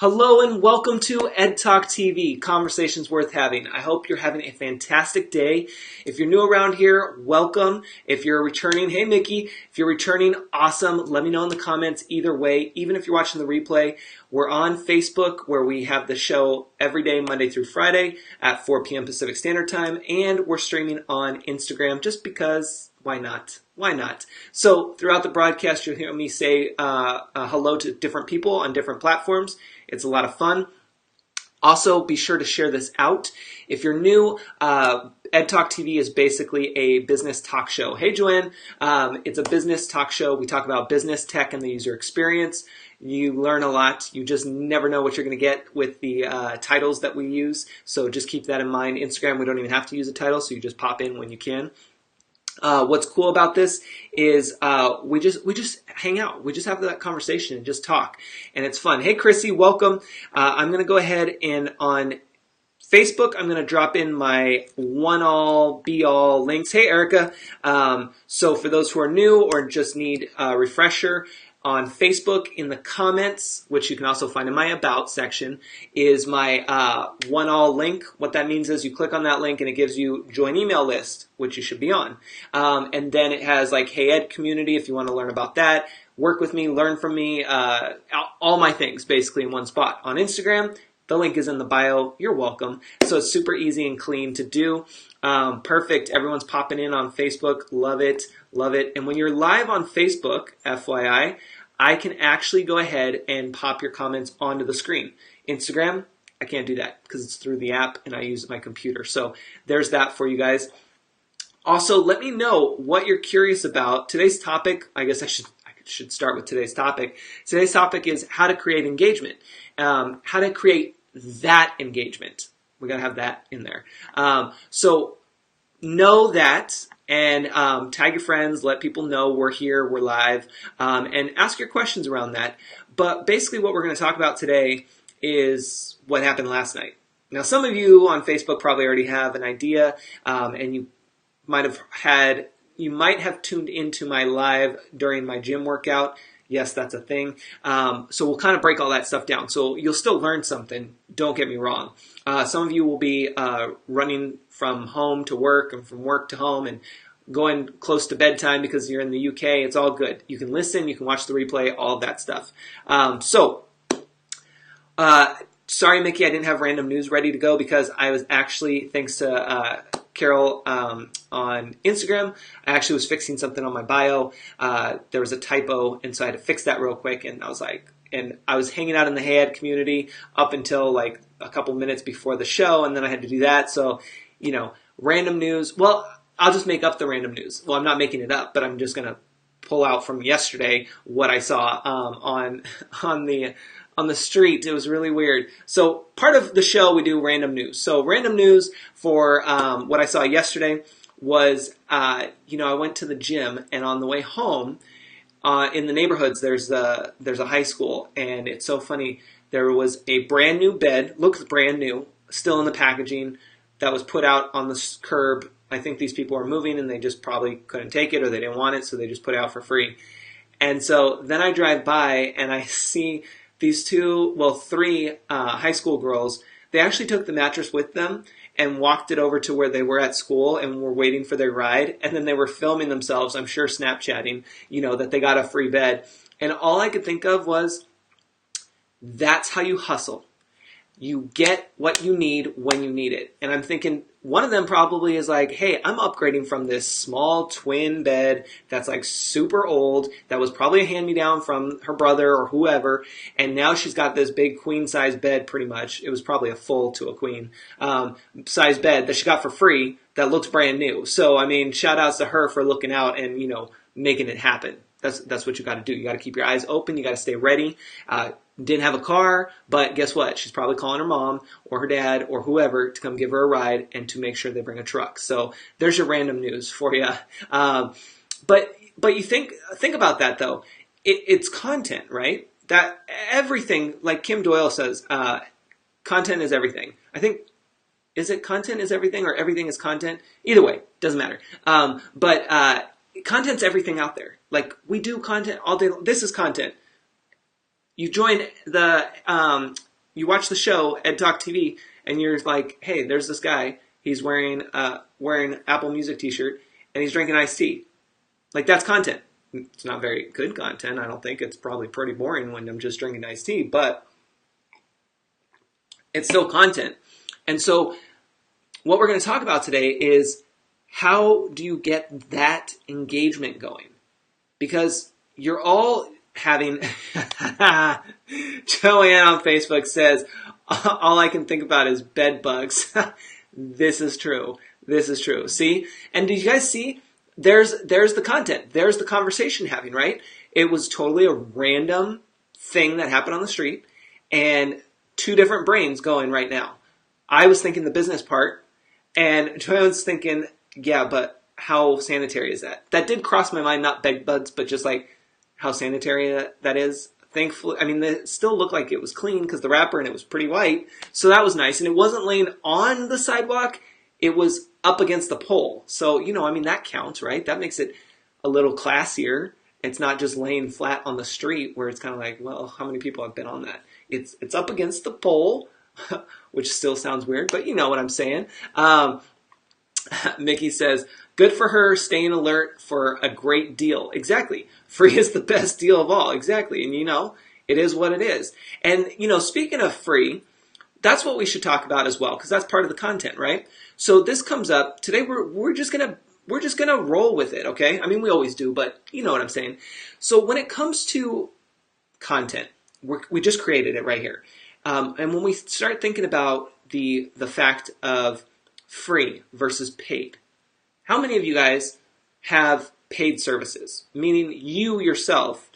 Hello and welcome to Ed Talk TV, Conversations Worth Having. I hope you're having a fantastic day. If you're new around here, welcome. If you're returning, hey Mickey. If you're returning, awesome. Let me know in the comments either way. Even if you're watching the replay, we're on Facebook where we have the show every day, Monday through Friday at 4 p.m. Pacific Standard Time. And we're streaming on Instagram just because, why not? Why not? So throughout the broadcast, you'll hear me say hello to different people on different platforms. It's a lot of fun. Also, be sure to share this out. If you're new, Ed Talk TV is basically a business talk show. Hey, Joanne. It's a business talk show. We talk about business, tech, and the user experience. You learn a lot. You just never know what you're going to get with the titles that we use. So just keep that in mind. Instagram, we don't even have to use a title, so you just pop in when you can. What's cool about this is we just hang out. We just have that conversation and just talk, and it's fun. Hey, Chrissy, welcome. I'm going to go ahead and on Facebook, I'm going to drop in my one-all, be-all links. Hey, Erica. So for those who are new or just need a refresher, on Facebook, in the comments, which you can also find in my About section, is my one-all link. What that means is you click on that link and it gives you join email list, which you should be on. And then it has like Hey Ed community if you want to learn about that. Work with me, learn from me, all my things basically in one spot. On Instagram, the link is in the bio. You're welcome. So it's super easy and clean to do. Perfect. Everyone's popping in on Facebook. Love it. Love it. And when you're live on Facebook, FYI, I can actually go ahead and pop your comments onto the screen. Instagram, I can't do that because it's through the app and I use my computer. So there's that for you guys. Also, let me know what you're curious about. Today's topic, I guess I should start with today's topic. Today's topic is how to create engagement. How to create that engagement. We got to have that in there. So know that and tag your friends, let people know we're here, we're live, and ask your questions around that. But basically what we're going to talk about today is what happened last night. Now, some of you on Facebook probably already have an idea, and you might have tuned into my live during my gym workout. Yes, that's a thing. So we'll kind of break all that stuff down. So you'll still learn something. Don't get me wrong. Some of you will be running from home to work and from work to home and going close to bedtime because you're in the UK. It's all good. You can listen. You can watch the replay, all of that stuff. Sorry, Mickey, I didn't have random news ready to go because I was actually, thanks to Carol on Instagram, I actually was fixing something on my bio. There was a typo, and so I had to fix that real quick. And I was hanging out in the Hey Ed community up until like a couple minutes before the show, and then I had to do that. So, random news. Well, I'll just make up the random news. Well, I'm not making it up, but I'm just gonna pull out from yesterday what I saw on the street. It was really weird. So part of the show, we do random news. So random news for what I saw yesterday was, I went to the gym, and on the way home, in the neighborhoods, there's a high school, and it's so funny. There was a brand new bed, looks brand new, still in the packaging, that was put out on the curb. I think these people are moving, and they just probably couldn't take it, or they didn't want it, so they just put it out for free. And so then I drive by, and I see these three high school girls. They actually took the mattress with them and walked it over to where they were at school and were waiting for their ride. And then they were filming themselves, I'm sure Snapchatting, that they got a free bed. And all I could think of was, that's how you hustle. You get what you need when you need it. And I'm thinking, one of them probably is like, hey, I'm upgrading from this small twin bed that's like super old, that was probably a hand-me-down from her brother or whoever, and now she's got this big queen-size bed pretty much. It was probably a full to a queen size bed that she got for free that looks brand new. So, shout outs to her for looking out and, making it happen. That's what you got to do. You got to keep your eyes open. You got to stay ready. Didn't have a car, but guess what? She's probably calling her mom or her dad or whoever to come give her a ride and to make sure they bring a truck. So there's your random news for you. But you think about that though. It's content, right? That everything, like Kim Doyle says, content is everything. I think, is it content is everything or everything is content? Either way, doesn't matter. But content's everything out there. Like, we do content all day long. This is content. You join the you watch the show Ed Talk TV, and you're like, hey, there's this guy. He's wearing Apple Music T-shirt, and he's drinking iced tea. Like, that's content. It's not very good content. I don't think it's probably pretty boring when I'm just drinking iced tea, but it's still content. And so what we're going to talk about today is how do you get that engagement going? Because you're all having, Joanne on Facebook says, all I can think about is bed bugs. This is true. This is true. See? And did you guys see? There's the content. There's the conversation happening, right? It was totally a random thing that happened on the street, and two different brains going right now. I was thinking the business part, and Joanne was thinking, yeah, but how sanitary is that? That did cross my mind, not bed bugs, but just like how sanitary that is. Thankfully, I mean, it still looked like it was clean because the wrapper and it was pretty white. So that was nice. And it wasn't laying on the sidewalk. It was up against the pole. So, I mean, that counts, right? That makes it a little classier. It's not just laying flat on the street where it's kind of like, well, how many people have been on that? It's up against the pole, which still sounds weird, but you know what I'm saying. Mickey says, good for her, staying alert for a great deal. Exactly. Free is the best deal of all. Exactly. And it is what it is. And, speaking of free, that's what we should talk about as well, because that's part of the content, right? So this comes up today. We're just gonna roll with it, okay? I mean, we always do, but you know what I'm saying. So when it comes to content, we just created it right here, and when we start thinking about the fact of free versus paid, how many of you guys have paid services? Meaning you yourself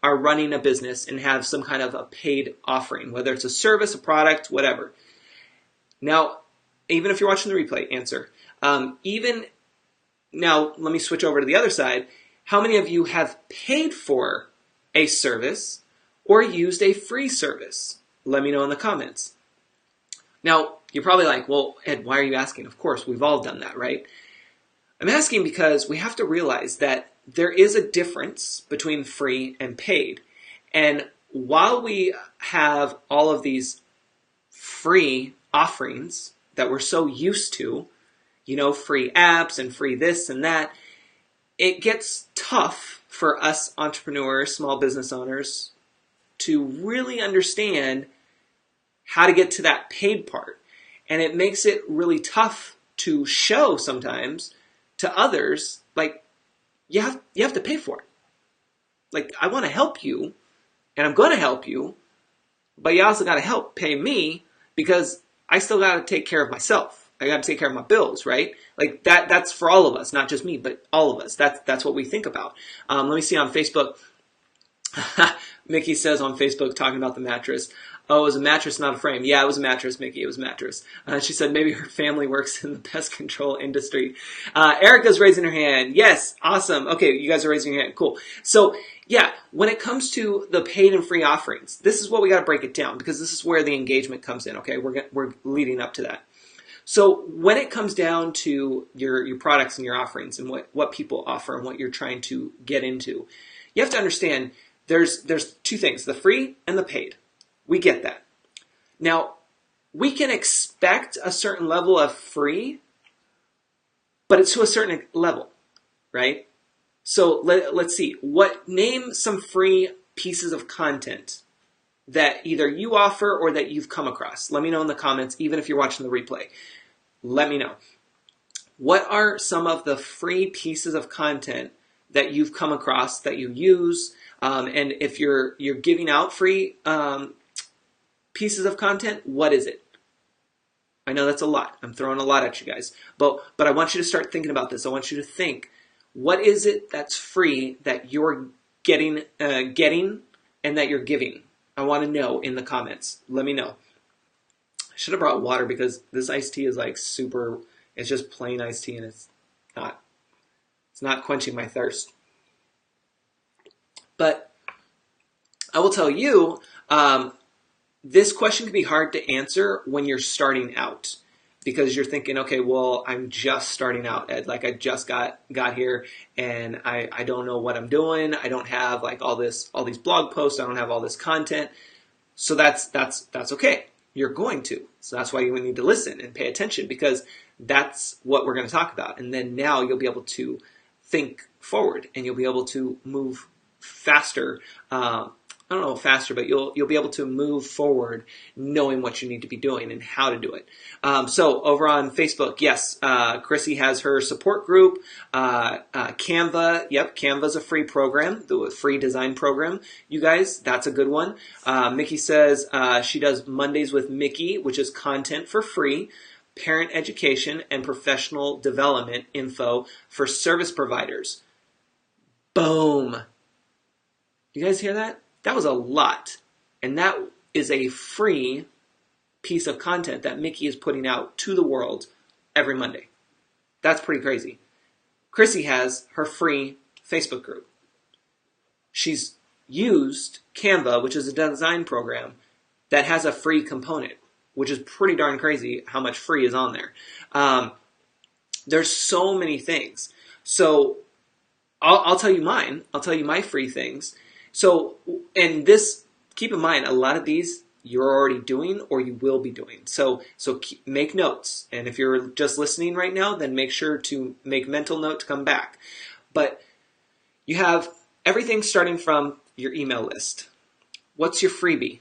are running a business and have some kind of a paid offering, whether it's a service, a product, whatever. Now, even if you're watching the replay, answer. Now, let me switch over to the other side. How many of you have paid for a service or used a free service? Let me know in the comments. Now, you're probably like, well, Ed, why are you asking? Of course, we've all done that, right? I'm asking because we have to realize that there is a difference between free and paid. And while we have all of these free offerings that we're so used to, free apps and free this and that, it gets tough for us entrepreneurs, small business owners, to really understand how to get to that paid part. And it makes it really tough to show sometimes to others, like, you have to pay for it. Like, I want to help you, and I'm going to help you, but you also got to pay me, because I still got to take care of myself. I got to take care of my bills, right? Like that's for all of us, not just me, but all of us. That's what we think about. Let me see on Facebook. Mickey says on Facebook, talking about the mattress. Oh, it was a mattress, not a frame. Yeah, it was a mattress, Mickey. It was a mattress. She said maybe her family works in the pest control industry. Erica's raising her hand. Yes, awesome. Okay, you guys are raising your hand. Cool. So, yeah, when it comes to the paid and free offerings, this is what we got to break it down, because this is where the engagement comes in, okay? We're leading up to that. So when it comes down to your products and your offerings and what people offer and what you're trying to get into, you have to understand there's two things, the free and the paid. We get that. Now, we can expect a certain level of free, but it's to a certain level, right? So let's see. Name some free pieces of content that either you offer or that you've come across. Let me know in the comments, even if you're watching the replay. Let me know. What are some of the free pieces of content that you've come across that you use? And if you're giving out free pieces of content, what is it? I know that's a lot. I'm throwing a lot at you guys. But I want you to start thinking about this. I want you to think, what is it that's free that you're getting and that you're giving? I want to know in the comments. Let me know. I should have brought water, because this iced tea is like super, it's just plain iced tea, and it's not quenching my thirst. But I will tell you, this question can be hard to answer when you're starting out, because you're thinking, okay, well, I'm just starting out, Ed. Like, I just got here, and I don't know what I'm doing. I don't have like all these blog posts. I don't have all this content. So that's okay. You're going to. So that's why you need to listen and pay attention, because that's what we're going to talk about. And then now you'll be able to think forward and you'll be able to move faster. I don't know faster, but you'll be able to move forward knowing what you need to be doing and how to do it. So over on Facebook, yes, Chrissy has her support group. Canva, yep, Canva's a free program, the free design program. You guys, that's a good one. Mickey says she does Mondays with Mickey, which is content for free, parent education, and professional development info for service providers. Boom. You guys hear that? That was a lot. And that is a free piece of content that Mickey is putting out to the world every Monday. That's pretty crazy. Chrissy has her free Facebook group. She's used Canva, which is a design program that has a free component, which is pretty darn crazy how much free is on there. There's so many things. So I'll tell you mine. I'll tell you my free things. So, and this, keep in mind, a lot of these you're already doing or you will be doing. So make notes. And if you're just listening right now, then make sure to make mental note to come back. But you have everything starting from your email list. What's your freebie?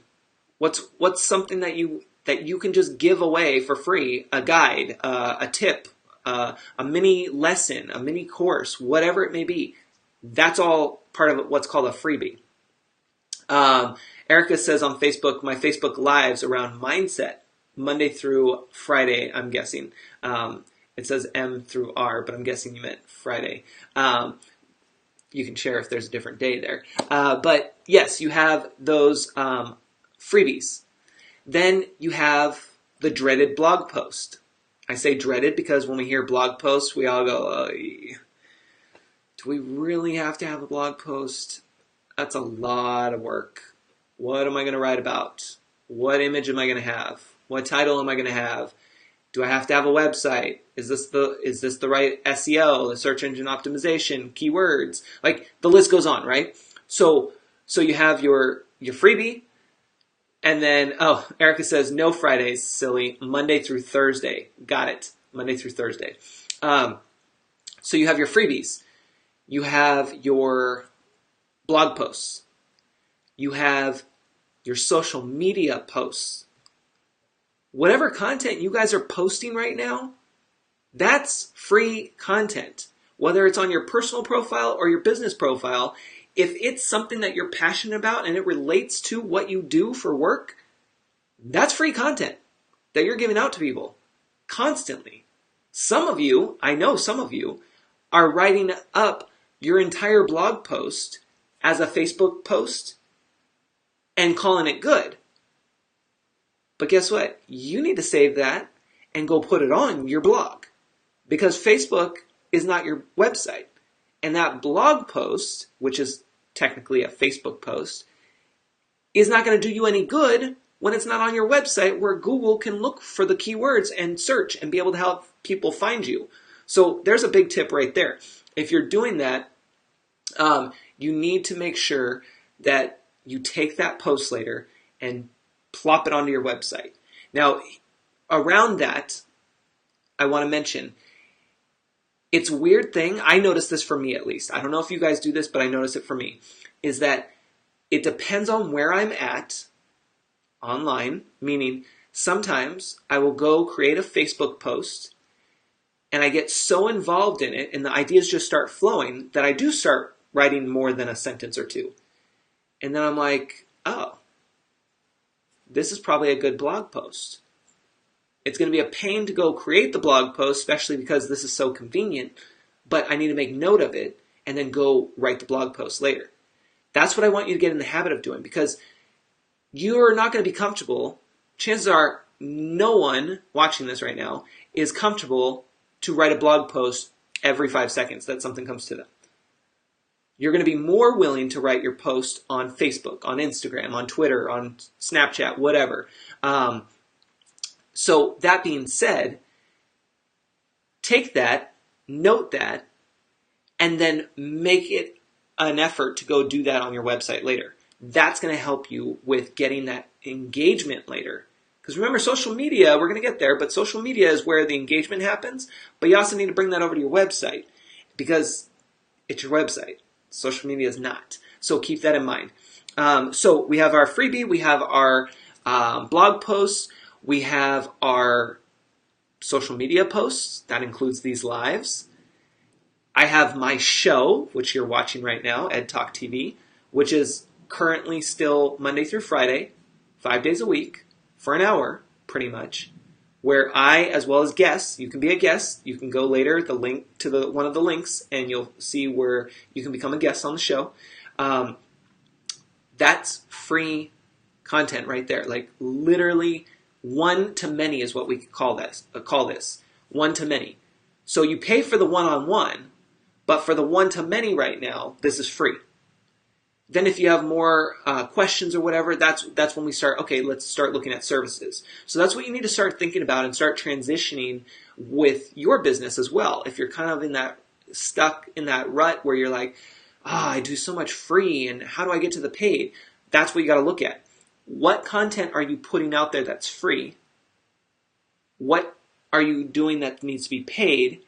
What's something that you can just give away for free? A guide, a tip, a mini lesson, a mini course, whatever it may be. That's all part of what's called a freebie. Erica says on Facebook, my Facebook lives around mindset, Monday through Friday, I'm guessing. It says M through R, but I'm guessing you meant Friday. You can share if there's a different day there. But yes, you have those freebies. Then you have the dreaded blog post. I say dreaded because when we hear blog post, we all go, do we really have to have a blog post? That's a lot of work. What am I going to write about? What image am I going to have? What title am I going to have? Do I have to have a website? Is this the right SEO, the search engine optimization, keywords? Like the list goes on, right? So you have your freebie, and then Erica says no Fridays, silly. Monday through Thursday. Got it. Monday through Thursday. So you have your freebies. You have your blog posts. You have your social media posts. Whatever content you guys are posting right now, that's free content. Whether it's on your personal profile or your business profile, if it's something that you're passionate about and it relates to what you do for work, that's free content that you're giving out to people constantly. Some of you, I know some of you, are writing up your entire blog post as a Facebook post and calling it good. But guess what? You need to save that and go put it on your blog, because Facebook is not your website. And that blog post, which is technically a Facebook post, is not going to do you any good when it's not on your website where Google can look for the keywords and search and be able to help people find you. So there's a big tip right there. If you're doing that, you need to make sure that you take that post later and plop it onto your website. Now, around that, I want to mention, it's a weird thing. I noticed this for me at least. I don't know if you guys do this, but I notice it for me, is that it depends on where I'm at online, meaning sometimes I will go create a Facebook post and I get so involved in it and the ideas just start flowing that I do start writing more than a sentence or two. And then I'm like, oh, this is probably a good blog post. It's going to be a pain to go create the blog post, especially because this is so convenient, but I need to make note of it and then go write the blog post later. That's what I want you to get in the habit of doing, because you're not going to be comfortable. Chances are no one watching this right now is comfortable to write a blog post every 5 seconds that something comes to them. You're going to be more willing to write your post on Facebook, on Instagram, on Twitter, on Snapchat, whatever. So that being said, take that, note that, and then make it an effort to go do that on your website later. That's going to help you with getting that engagement later. Because remember, social media, we're going to get there, but social media is where the engagement happens. But you also need to bring that over to your website because it's your website. Social media is not. So keep that in mind. So we have our freebie, we have our blog posts, we have our social media posts. That includes these lives. I have my show, which you're watching right now, Ed Talk TV, which is currently still Monday through Friday, 5 days a week, for an hour, pretty much, where I, as well as guests, you can be a guest, you can go later, the link to one of the links, and you'll see where you can become a guest on the show. That's free content right there. Like literally one to many is what we call this. One to many. So you pay for the one-on-one, but for the one to many right now, this is free. Then if you have more questions or whatever, that's when we start, okay, let's start looking at services. So that's what you need to start thinking about and start transitioning with your business as well. If you're kind of stuck in that rut where you're like, I do so much free and how do I get to the paid? That's what you got to look at. What content are you putting out there that's free? What are you doing that needs to be paid?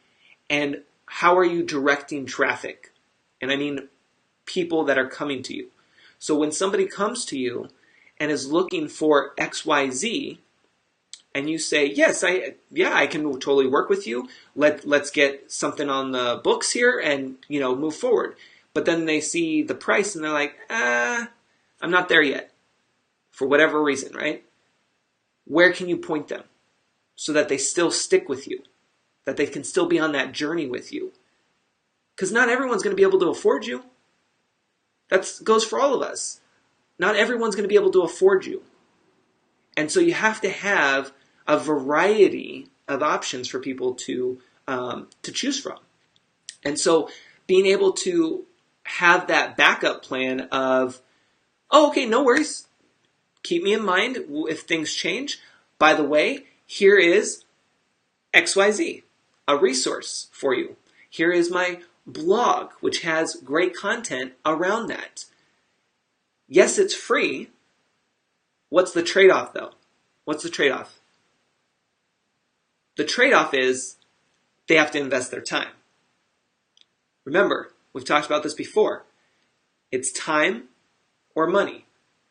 And how are you directing traffic? And I mean people that are coming to you. So when somebody comes to you and is looking for XYZ, and you say, yes, I can totally work with you. Let's get something on the books here and, move forward. But then they see the price and they're like, I'm not there yet. For whatever reason, right? Where can you point them so that they still stick with you? That they can still be on that journey with you? Because not everyone's going to be able to afford you. That goes for all of us. Not everyone's going to be able to afford you. And so you have to have a variety of options for people to choose from. And so being able to have that backup plan of, okay, no worries. Keep me in mind if things change. By the way, here is XYZ, a resource for you. Here is my blog, which has great content around that. Yes, it's free. What's the trade-off, though? What's the trade-off? The trade-off is they have to invest their time. Remember, we've talked about this before. It's time or money.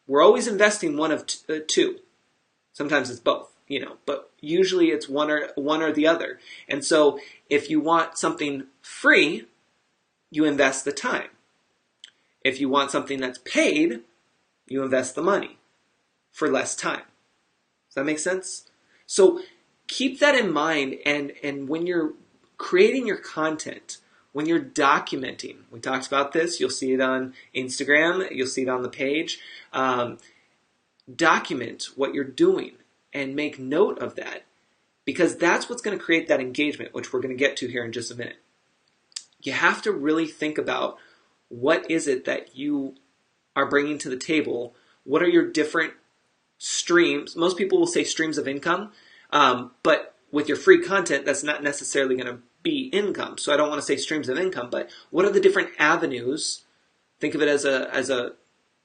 We're always investing one of two. Sometimes it's both, but usually it's one or the other. And so if you want something free, you invest the time. If you want something that's paid, you invest the money for less time. Does that make sense? So keep that in mind, and when you're creating your content, when you're documenting, we talked about this, you'll see it on Instagram, you'll see it on the page, document what you're doing and make note of that, because that's what's going to create that engagement, which we're going to get to here in just a minute. You have to really think about what is it that you are bringing to the table. What are your different streams? Most people will say streams of income, but with your free content, that's not necessarily going to be income. So I don't want to say streams of income, but what are the different avenues? Think of it as a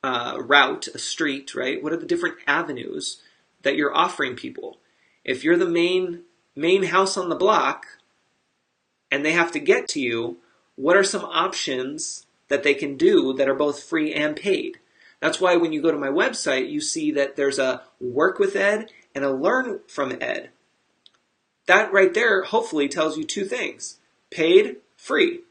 route, a street, right? What are the different avenues that you're offering people? If you're the main house on the block and they have to get to you, what are some options that they can do that are both free and paid? That's why when you go to my website, you see that there's a Work with Ed and a Learn from Ed. That right there hopefully tells you two things: paid, free.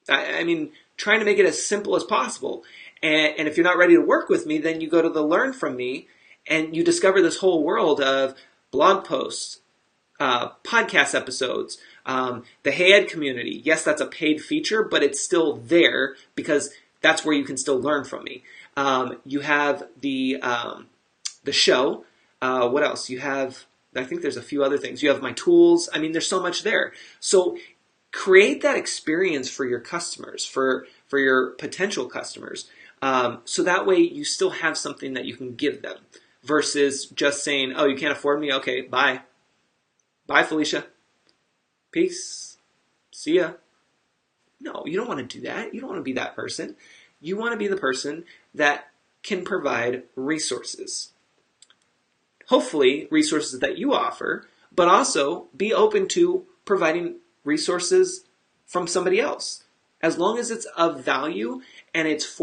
I mean, trying to make it as simple as possible. And if you're not ready to work with me, then you go to the Learn from Me and you discover this whole world of blog posts, podcast episodes, the Hey Ed community. Yes, that's a paid feature, but it's still there because that's where you can still learn from me. You have the show. What else? You have, I think there's a few other things. You have my tools. I mean, there's so much there. So create that experience for your customers, for your potential customers. So that way you still have something that you can give them versus just saying, oh, you can't afford me? Okay, bye. Bye, Felicia. Peace. See ya. No, you don't want to do that. You don't want to be that person. You want to be the person that can provide resources. Hopefully, resources that you offer, but also be open to providing resources from somebody else. As long as it's of value and it's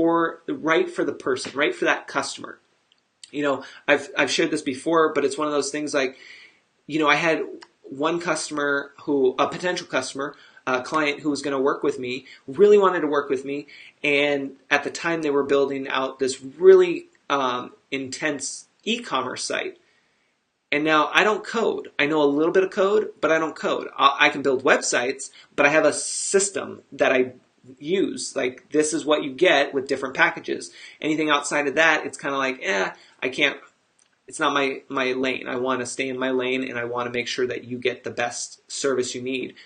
right for the person, right for that customer. I've shared this before, but it's one of those things like, I had one customer a potential customer, a client who was going to work with me, really wanted to work with me. And at the time they were building out this really intense e-commerce site. And now I don't code. I know a little bit of code, but I don't code. I can build websites, but I have a system that I use. Like, this is what you get with different packages. Anything outside of that, it's kind of like, I can't, it's not my lane. I want to stay in my lane, and I want to make sure that you get the best service you need.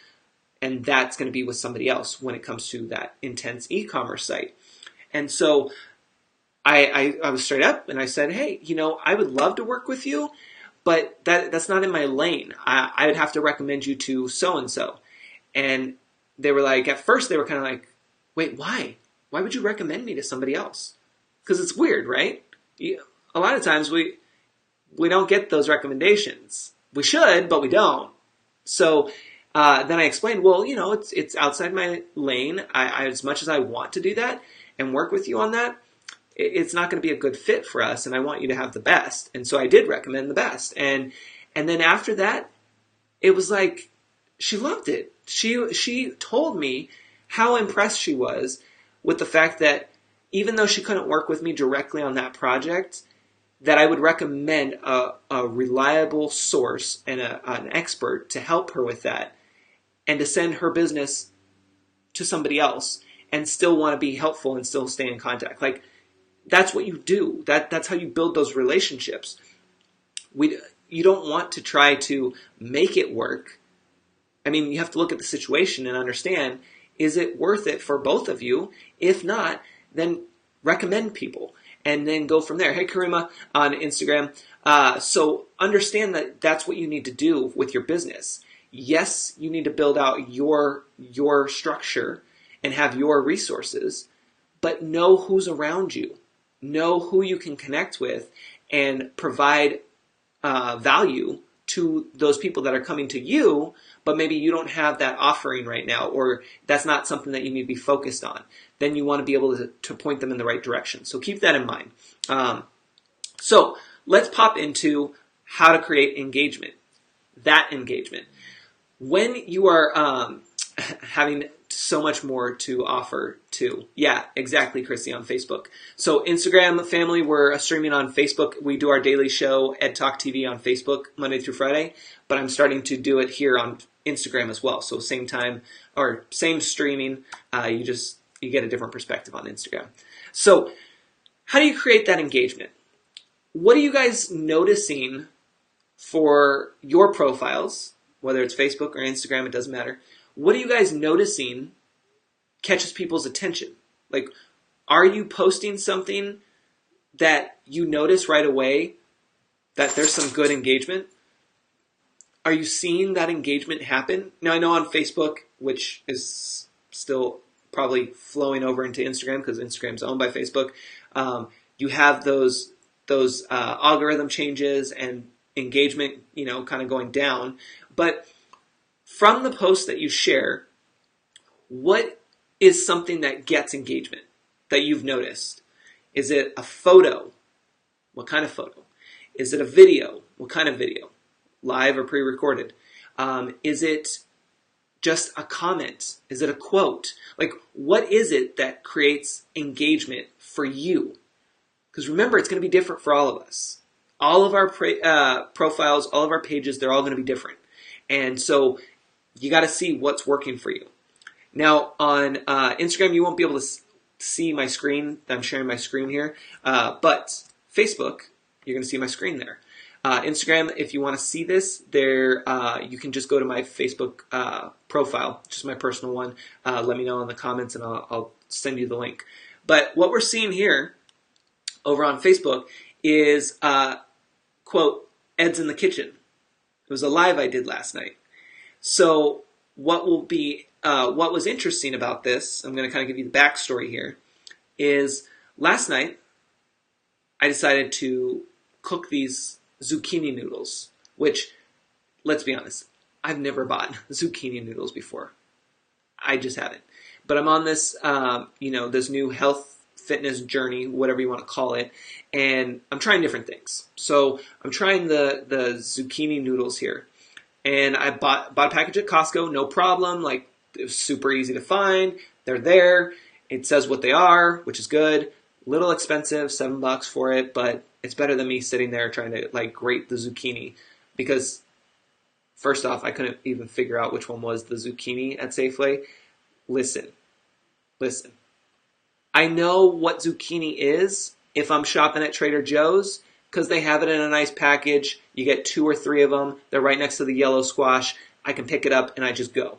And that's going to be with somebody else when it comes to that intense e-commerce site. And so I was straight up and I said, hey, I would love to work with you, but that's not in my lane. I would have to recommend you to so-and-so. And they were like, at first they were kind of like, wait, why? Why would you recommend me to somebody else? Because it's weird, right? A lot of times we don't get those recommendations. We should, but we don't. So then I explained, well, it's outside my lane. I as much as I want to do that and work with you on that, it's not going to be a good fit for us, and I want you to have the best. And so I did recommend the best. And then after that, it was like she loved it. She told me how impressed she was with the fact that even though she couldn't work with me directly on that project, that I would recommend a reliable source and an expert to help her with that, and to send her business to somebody else and still want to be helpful and still stay in contact. Like, that's what you do. That's how you build those relationships. You don't want to try to make it work. I mean, you have to look at the situation and understand, is it worth it for both of you? If not, then recommend people and then go from there. Hey, Karima on Instagram. So understand that that's what you need to do with your business. Yes, you need to build out your structure and have your resources, but know who's around you. Know who you can connect with and provide value to those people that are coming to you, but maybe you don't have that offering right now, or that's not something that you need to be focused on. Then you want to be able to point them in the right direction. So keep that in mind. So let's pop into how to create engagement. That engagement. When you are having so much more to offer to. Yeah, exactly, Chrissy, on Facebook. So Instagram family, we're streaming on Facebook. We do our daily show, Ed Talk TV, on Facebook Monday through Friday, but I'm starting to do it here on Instagram as well. So same time or same streaming, you get a different perspective on Instagram. So how do you create that engagement? What are you guys noticing for your profiles, whether it's Facebook or Instagram, it doesn't matter. What are you guys noticing catches people's attention? Like, are you posting something that you notice right away that there's some good engagement? Are you seeing that engagement happen? Now, I know on Facebook, which is still probably flowing over into Instagram because Instagram's owned by Facebook, you have those algorithm changes and engagement, kind of going down. But from the posts that you share, what is something that gets engagement that you've noticed? Is it a photo? What kind of photo? Is it a video? What kind of video? Live or pre-recorded? Is it just a comment? Is it a quote? Like, what is it that creates engagement for you? Because remember, it's going to be different for all of us. All of our profiles, all of our pages, they're all going to be different. And so you got to see what's working for you. Now, on Instagram, you won't be able to see my screen. I'm sharing my screen here. But Facebook, you're going to see my screen there. Instagram, if you want to see this, there you can just go to my Facebook profile, just my personal one. Let me know in the comments, and I'll send you the link. But what we're seeing here over on Facebook is, quote, Ed's in the kitchen. It was a live I did last night. So what was interesting about this, I'm going to kind of give you the backstory here, is last night I decided to cook these zucchini noodles, which, let's be honest, I've never bought zucchini noodles before. I just haven't. But I'm on this, this new health fitness journey, whatever you want to call it, and I'm trying different things. So I'm trying the zucchini noodles here, and I bought a package at Costco, no problem. Like, it was super easy to find. They're there. It says what they are, which is good. Little expensive, $7 for it, but it's better than me sitting there trying to like grate the zucchini, because first off, I couldn't even figure out which one was the zucchini at Safeway. Listen. I know what zucchini is if I'm shopping at Trader Joe's, because they have it in a nice package. You get 2 or 3 of them. They're right next to the yellow squash. I can pick it up and I just go.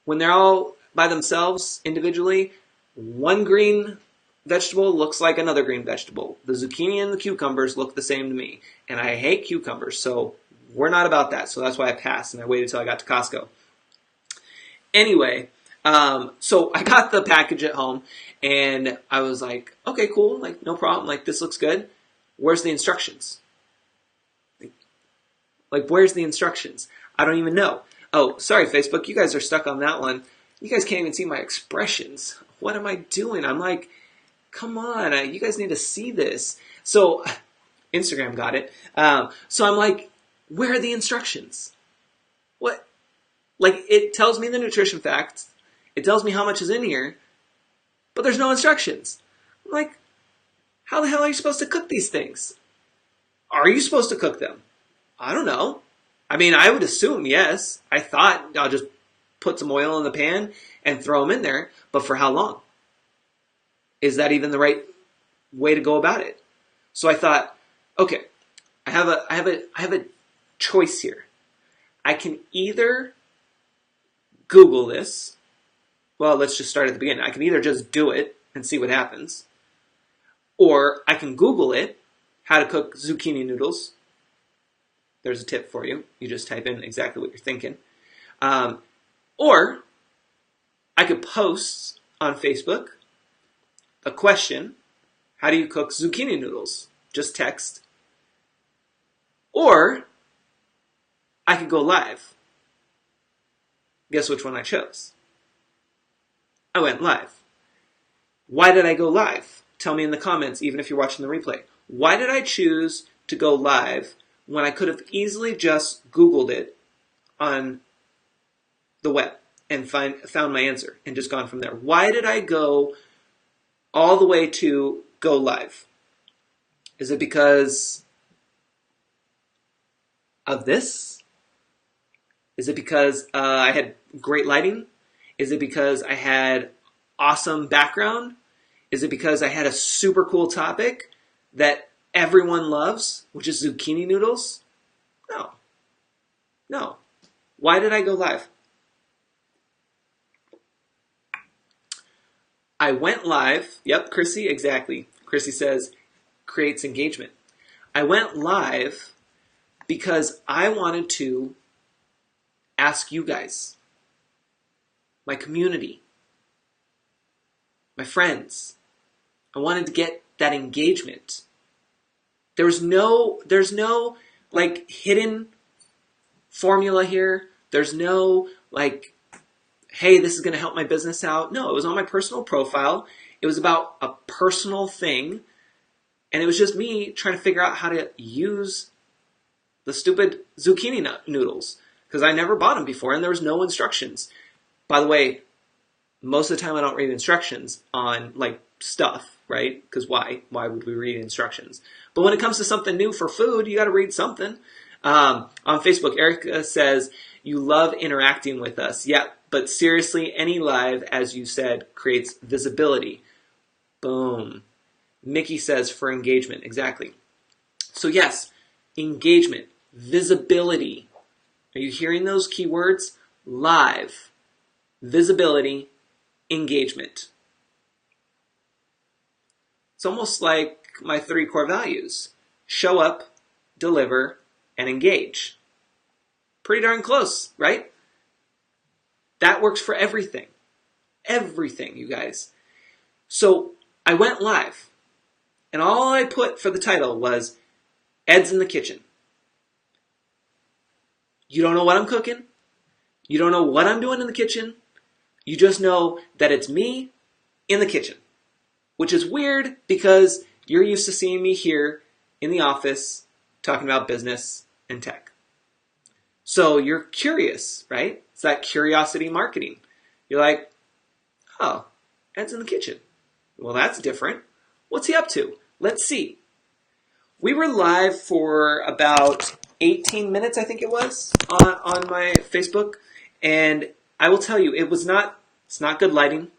When they're all by themselves individually, one green vegetable looks like another green vegetable. The zucchini and the cucumbers look the same to me. And I hate cucumbers, so we're not about that. So that's why I passed and I waited until I got to Costco. Anyway, so I got the package at home and I was like, okay, cool. Like, no problem. Like, this looks good. Where's the instructions? Like, where's the instructions? I don't even know. Oh, sorry, Facebook. You guys are stuck on that one. You guys can't even see my expressions. What am I doing? I'm like, come on. You guys need to see this. So Instagram got it. So I'm like, where are the instructions? What? Like, it tells me the nutrition facts. It tells me how much is in here. But there's no instructions. I'm like, how the hell are you supposed to cook these things? Are you supposed to cook them? I don't know. I mean, I would assume yes. I thought I'll just put some oil in the pan and throw them in there. But for how long? Is that even the right way to go about it? So I thought, okay, I have a choice here. I can either Google this. Well, let's just start at the beginning. I can either just do it and see what happens, or I can Google it, how to cook zucchini noodles. There's a tip for you. You just type in exactly what you're thinking. Or I could post on Facebook a question, how do you cook zucchini noodles? Just text. Or I could go live. Guess which one I chose? I went live. Why did I go live? Tell me in the comments, even if you're watching the replay. Why did I choose to go live when I could have easily just Googled it on the web and found my answer and just gone from there? Why did I go all the way to go live? Is it because of this? Is it because I had great lighting? Is it because I had awesome background? Is it because I had a super cool topic that everyone loves, which is zucchini noodles? No. Why did I go live? I went live. Yep, Chrissy, exactly. Chrissy says, creates engagement. I went live because I wanted to ask you guys, my community, my friends. I wanted to get that engagement. There's no like hidden formula here. There's no like, hey, this is going to help my business out. No, it was on my personal profile. It was about a personal thing. And it was just me trying to figure out how to use the stupid zucchini noodles, because I never bought them before and there was no instructions. By the way, most of the time I don't read instructions on like stuff, right? Because why? Why would we read instructions? But when it comes to something new for food, you got to read something. On Facebook, Erica says, you love interacting with us. Yeah, but seriously, any live, as you said, creates visibility. Boom. Mickey says for engagement. Exactly. So yes, engagement, visibility. Are you hearing those keywords? Live, visibility, engagement. It's almost like my 3 core values. Show up, deliver, and engage. Pretty darn close, right? That works for everything. Everything, you guys. So I went live. And all I put for the title was Ed's in the kitchen. You don't know what I'm cooking. You don't know what I'm doing in the kitchen. You just know that it's me in the kitchen, which is weird because you're used to seeing me here in the office talking about business and tech. So you're curious, right? It's that curiosity marketing. You're like, oh, Ed's in the kitchen. Well, that's different. What's he up to? Let's see. We were live for about 18 minutes, I think it was, on my Facebook. And I will tell you, it's not good lighting.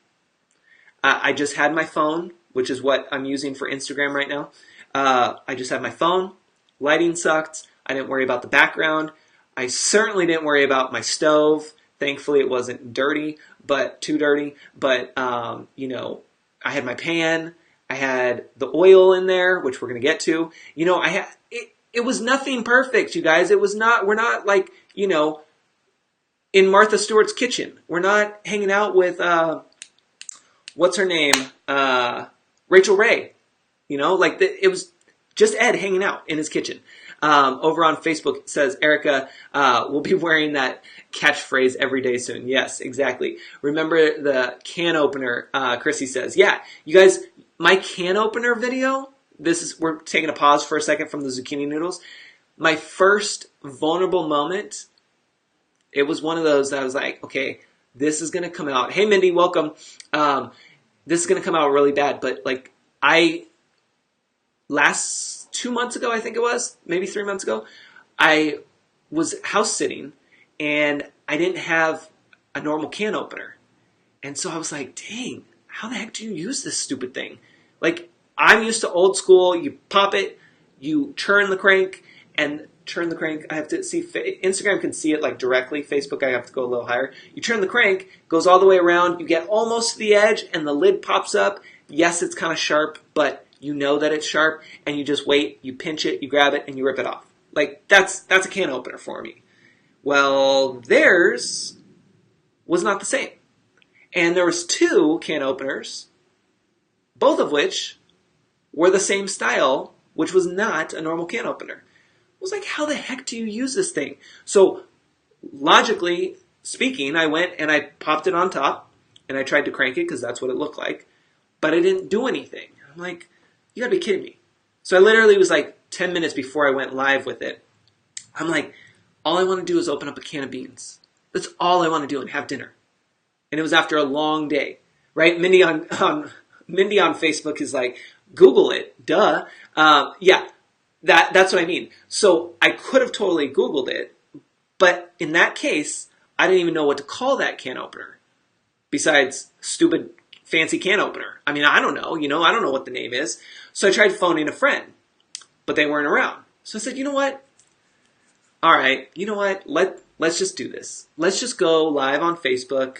I just had my phone, which is what I'm using for Instagram right now. I just had my phone. Lighting sucked. I didn't worry about the background. I certainly didn't worry about my stove. Thankfully, it wasn't dirty, but too dirty. But, I had my pan. I had the oil in there, which we're going to get to. It was nothing perfect, you guys. We're not like, in Martha Stewart's kitchen. We're not hanging out with, what's her name? Rachel Ray. It was just Ed hanging out in his kitchen. Over on Facebook, it says, Erica will be wearing that catchphrase every day soon. Yes, exactly. Remember the can opener, Chrissy says. Yeah, you guys, my can opener video, we're taking a pause for a second from the zucchini noodles. My first vulnerable moment, it was one of those that I was like, okay, this is going to come out. Hey, Mindy, welcome. This is going to come out really bad, but last 2 months ago, I think it was, maybe 3 months ago, I was house sitting and I didn't have a normal can opener. And so I was like, dang, how the heck do you use this stupid thing? I'm used to old school. You pop it, you turn the crank. I have to see, Instagram can see it directly. Facebook, I have to go a little higher. You turn the crank, goes all the way around. You get almost to the edge and the lid pops up. Yes, it's kind of sharp, but you know that it's sharp, and you just wait, you pinch it, you grab it, and you rip it off. That's a can opener for me. Well, theirs was not the same. And there was 2 can openers, both of which were the same style, which was not a normal can opener. I was like, how the heck do you use this thing? So, logically speaking, I went and I popped it on top, and I tried to crank it because that's what it looked like, but I didn't do anything. I'm like, you gotta be kidding me. So I literally was 10 minutes before I went live with it. I'm like, all I want to do is open up a can of beans. That's all I want to do and have dinner. And it was after a long day, right? Mindy on Facebook is like, Google it, duh. Yeah, that's what I mean. So I could have totally Googled it, but in that case, I didn't even know what to call that can opener besides stupid fancy can opener. I mean, I don't know, I don't know what the name is. So I tried phoning a friend, but they weren't around. So I said, you know what? All right, you know what? Let's just do this. Let's just go live on Facebook.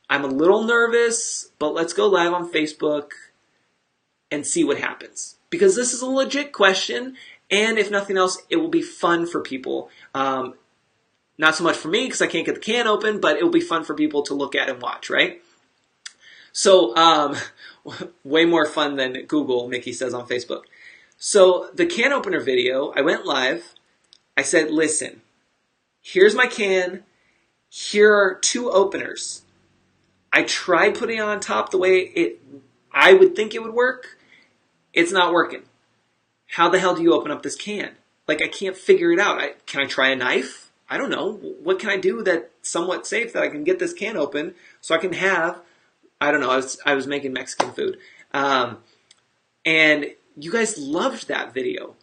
I'm a little nervous, but let's go live on Facebook and see what happens. Because this is a legit question, and if nothing else, it will be fun for people. Not so much for me, because I can't get the can open, but it will be fun for people to look at and watch, right? So, way more fun than Google, Mickey says on Facebook. So, the can opener video, I went live. I said, listen, here's my can. Here are 2 openers. I tried putting it on top the way I would think it would work. It's not working. How the hell do you open up this can? I can't figure it out. Can I try a knife? I don't know. What can I do that's somewhat safe that I can get this can open so I can have, I don't know, I was making Mexican food. And you guys loved that video.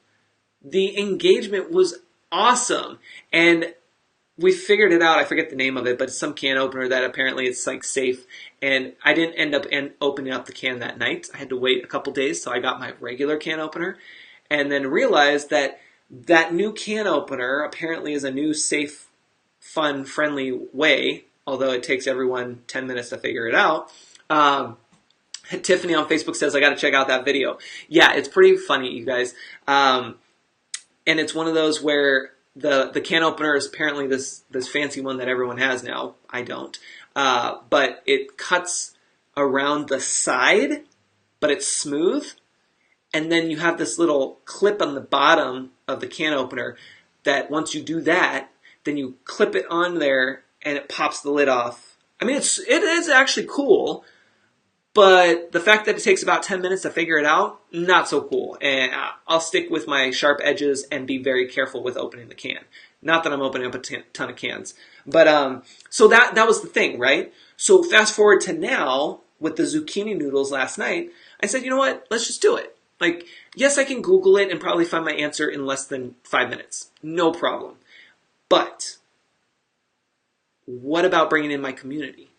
The engagement was awesome. And we figured it out. I forget the name of it, but it's some can opener that apparently it's safe. And I didn't end up opening up the can that night. I had to wait a couple days till I got my regular can opener, and then realized that new can opener apparently is a new, safe, fun, friendly way. Although it takes everyone 10 minutes to figure it out. Tiffany on Facebook says, I got to check out that video. Yeah, it's pretty funny, you guys. And it's one of those where the can opener is apparently this fancy one that everyone has now. I don't. But it cuts around the side, but it's smooth. And then you have this little clip on the bottom of the can opener that once you do that, then you clip it on there and it pops the lid off. I mean, it is actually cool, but the fact that it takes about 10 minutes to figure it out, not so cool. And I'll stick with my sharp edges and be very careful with opening the can. Not that I'm opening up a ton of cans. But so that was the thing, right? So fast forward to now with the zucchini noodles last night, I said, you know what? Let's just do it. Like, yes, I can Google it and probably find my answer in less than 5 minutes. No problem. But what about bringing in my community?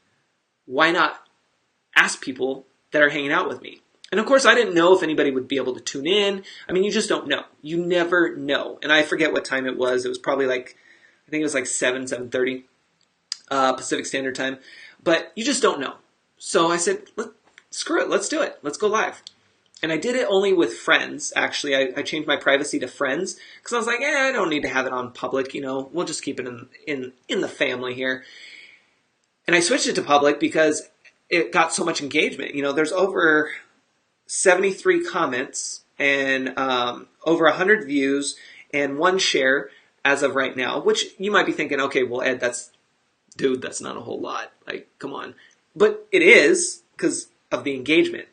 Why not ask people that are hanging out with me? And of course, I didn't know if anybody would be able to tune in. I mean, you just don't know. You never know. And I forget what time it was. It was probably like, I think it was like 7:30 Pacific Standard Time. But you just don't know. So I said, screw it. Let's do it. Let's go live. And I did it only with friends, actually. I changed my privacy to friends because I was like, I don't need to have it on public. We'll just keep it in the family here. And I switched it to public because it got so much engagement. There's over 73 comments and over 100 views and 1 share as of right now, which you might be thinking, okay, well, Ed, that's not a whole lot. Like, come on. But it is because of the engagement.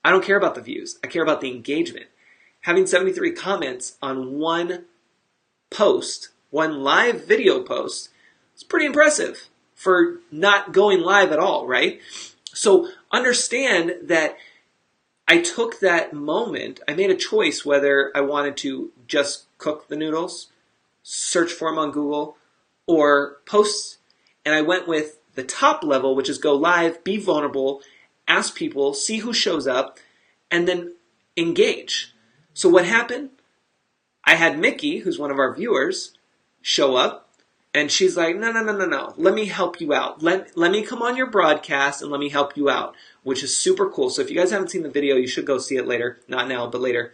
I don't care about the views. I care about the engagement. Having 73 comments on one post, one live video post, is pretty impressive for not going live at all, right? So understand that I took that moment, I made a choice whether I wanted to just cook the noodles, search for them on Google, or post. And I went with the top level, which is go live, be vulnerable, ask people, see who shows up, and then engage. So what happened? I had Mickey, who's one of our viewers, show up, and she's like, no. Let me help you out. Let me come on your broadcast and let me help you out, which is super cool. So if you guys haven't seen the video, you should go see it later. Not now, but later.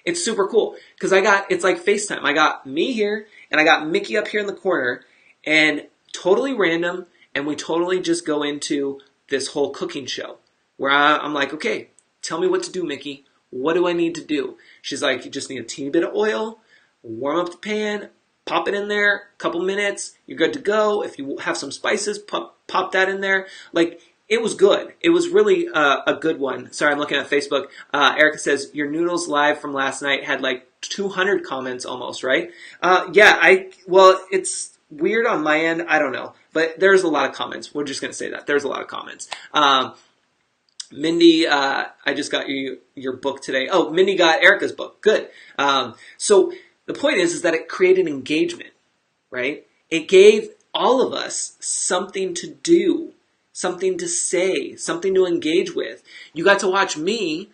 It's super cool because it's like FaceTime. I got me here and I got Mickey up here in the corner, and totally random, and we totally just go into this whole cooking show where I'm like, okay, tell me what to do, Mickey. What do I need to do? She's like, you just need a teeny bit of oil, warm up the pan, pop it in there, couple minutes, you're good to go. If you have some spices, pop that in there. Like, it was good. It was really a good one. Sorry, I'm looking at Facebook. Erica says, your noodles live from last night had like 200 comments almost, right? Well, it's weird on my end. I don't know. But there's a lot of comments. We're just going to say that. There's a lot of comments. Mindy, I just got your book today. Oh, Mindy got Erica's book. Good. So the point is that it created engagement, right? It gave all of us something to do, something to say, something to engage with. You got to watch me,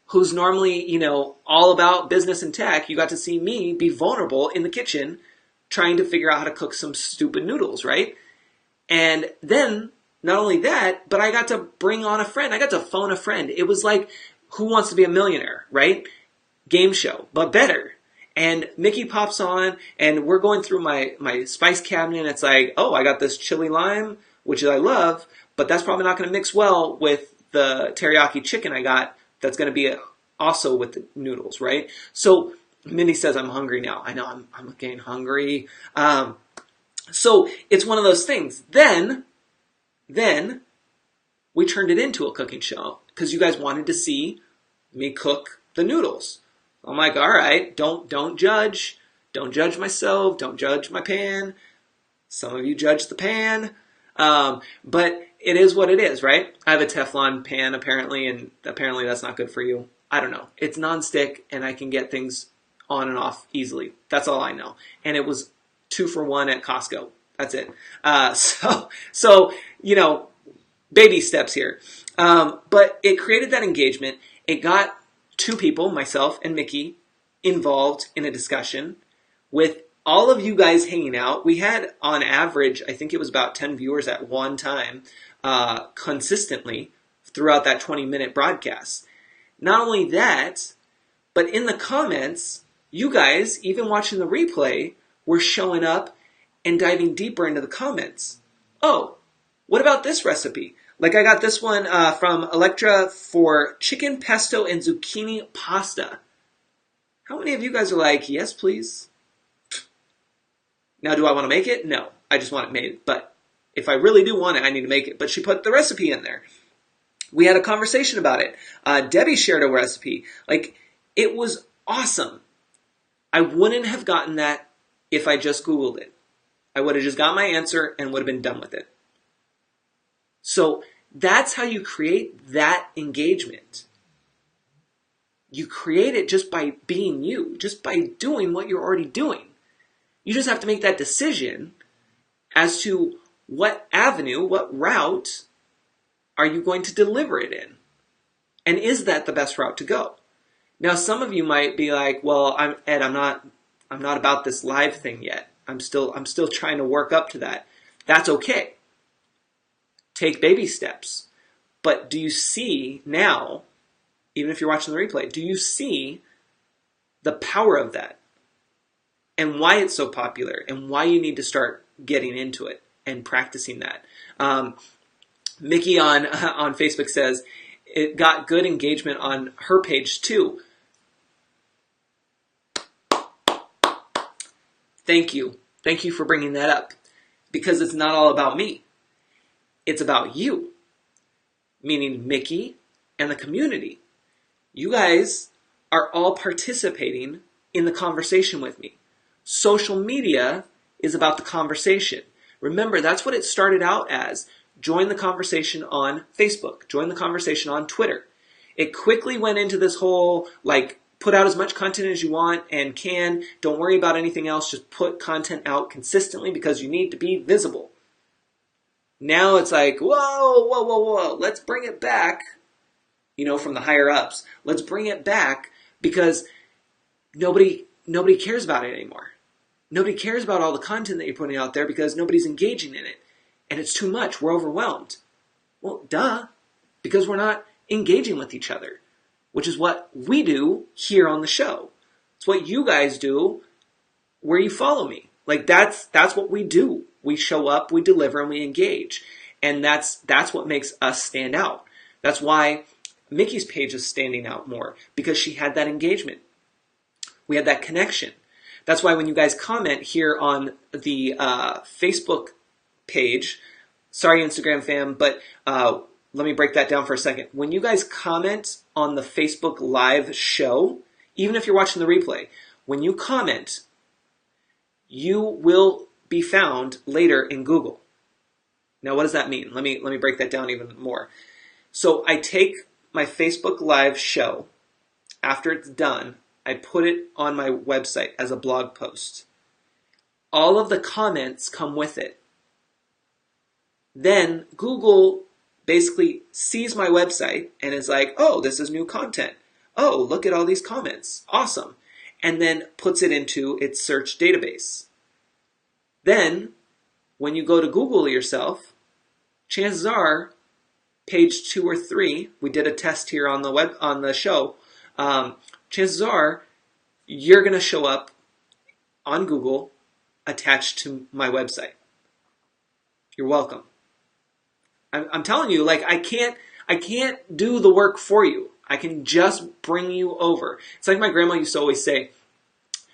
who's normally, all about business and tech. You got to see me be vulnerable in the kitchen trying to figure out how to cook some stupid noodles, right? And then, not only that, but I got to bring on a friend. I got to phone a friend. It was like Who Wants to Be a Millionaire, right? Game show, but better. And Mickey pops on, and we're going through my spice cabinet, and it's like, oh, I got this chili lime, which I love, but that's probably not going to mix well with the teriyaki chicken I got that's going to be also with the noodles, right? So Mindy says, I'm hungry now. I know, I'm getting hungry. So it's one of those things. Then we turned it into a cooking show because you guys wanted to see me cook the noodles. I'm like, all right, don't judge. Don't judge myself. Don't judge my pan. Some of you judge the pan. But it is what it is, right? I have a Teflon pan apparently, and apparently that's not good for you. I don't know. It's nonstick, and I can get things on and off easily. That's all I know. And it was 2 for 1 at Costco. That's it. So baby steps here. But it created that engagement. It got 2 people, myself and Mickey, involved in a discussion with all of you guys hanging out. We had, on average, I think it was about 10 viewers at one time, consistently throughout that 20-minute broadcast. Not only that, but in the comments, you guys, even watching the replay, were showing up and diving deeper into the comments. Oh, what about this recipe? Like I got this one from Electra for chicken pesto and zucchini pasta. How many of you guys are like, yes, please? Now, do I want to make it? No, I just want it made. But if I really do want it, I need to make it. But she put the recipe in there. We had a conversation about it. Debbie shared a recipe. Like, it was awesome. I wouldn't have gotten that if I just Googled it. I would have just got my answer and would have been done with it. So that's how you create that engagement. You create it just by being you, just by doing what you're already doing. You just have to make that decision as to what avenue, what route are you going to deliver it in? And is that the best route to go? Now, some of you might be like, well, I'm not about this live thing yet. I'm still trying to work up to that. That's okay. Take baby steps. But do you see now, even if you're watching the replay, do you see the power of that? And why it's so popular and why you need to start getting into it and practicing that. Mickey on Facebook says it got good engagement on her page too. Thank you. Thank you for bringing that up, because it's not all about me. It's about you, meaning Mickey and the community. You guys are all participating in the conversation with me. Social media is about the conversation. Remember, that's what it started out as. Join the conversation on Facebook. Join the conversation on Twitter. It quickly went into this whole, like, put out as much content as you want and can. Don't worry about anything else. Just put content out consistently because you need to be visible. Now it's like, whoa. Let's bring it back, from the higher ups. Let's bring it back because nobody cares about it anymore. Nobody cares about all the content that you're putting out there because nobody's engaging in it. And it's too much. We're overwhelmed. Well, duh. Because we're not engaging with each other, which is what we do here on the show. It's what you guys do where you follow me. Like, that's what we do. We show up, we deliver, and we engage. And that's what makes us stand out. That's why Mickey's page is standing out more, because she had that engagement. We had that connection. That's why when you guys comment here on the Facebook page, sorry Instagram fam, but let me break that down for a second. When you guys comment on the Facebook Live show, even if you're watching the replay, when you comment, you will be found later in Google. Now, what does that mean? Let me break that down even more. So I take my Facebook Live show, after it's done, I put it on my website as a blog post. All of the comments come with it. Then Google basically sees my website and is like, oh, this is new content. Oh, look at all these comments. Awesome. And then puts it into its search database. Then, when you go to Google yourself, chances are, page 2 or 3, we did a test here on the show, chances are you're going to show up on Google attached to my website. You're welcome. I'm telling you, like, I can't do the work for you. I can just bring you over. It's like my grandma used to always say,